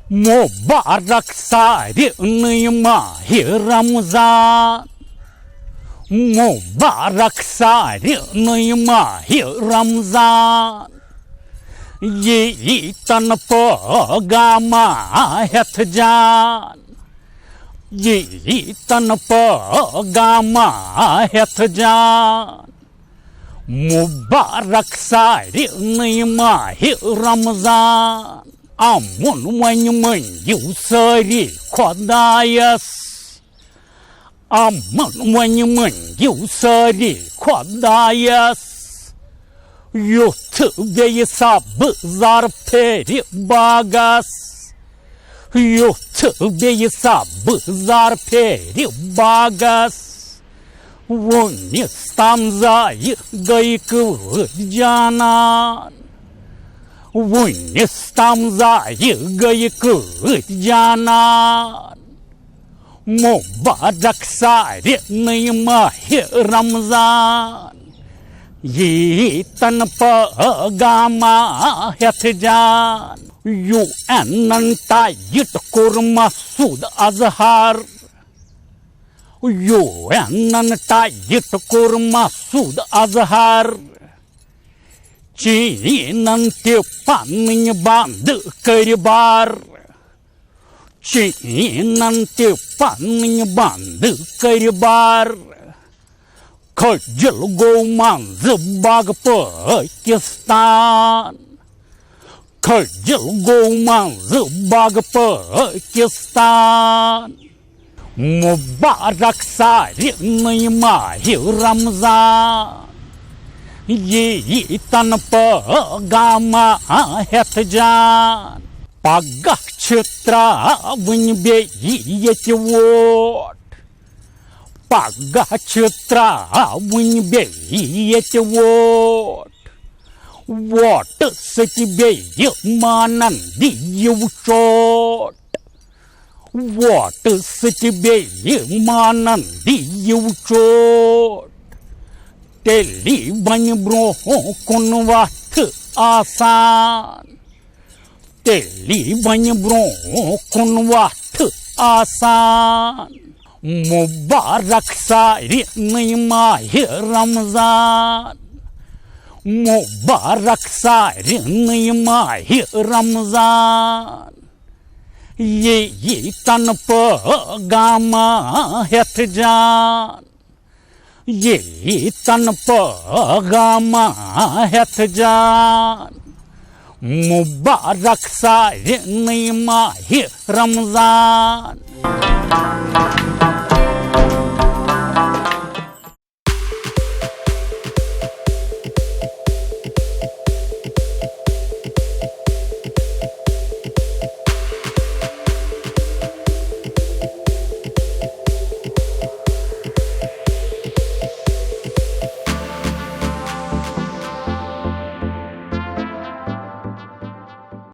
मुबारक सारे माहे रमजान, मुबारक सारे माहे रमजान। ये तन पगामा हेथ जान, ये तन पगामा हेथ जान। मुबारक सारे माहे रमजान। Amun वन यू सारी खुदायस, amun वन यू सारी खुदायस। युथ बे सब जार फेरी बागस, युथ बे सब जार फेरी बागस। वनिस्ताम जाय गई जानान, वनिस्ताम जाय गई जानान। मुबारक सारे माहे रमजान। ये तन पगामा हेथ जान। UN टाइट कोर मसूद अजहर, UN टाइट कोर मसूद अजहर। चीनन ते पानी बांध कर बार, चीनन ते पानी बांध कर बार। खजल गो मांझ बाग पाकिस्तान, खजल गो मांझ बाग पाकिस्तान। मुबारक सारे माहे रमजान। ये तन पगामा हेथ जान। पगह त्रावन बे ये वोट, पगह त्रावन बे ये वोट। वोट सत बे मानन दियु चोट, वोट सत बे मानन दियु चोट। तेली बन ब्रोह कुन वथ आसान, तेली बन ब्रोह कुन वथ आसान। मुबारक सारे माहे रमजान, मुबारक सारे माहे रमजान। ये तन पगामा हेथ जान, ये तन पगामा हेथ जान। मुबारक सारे माहे रमजान।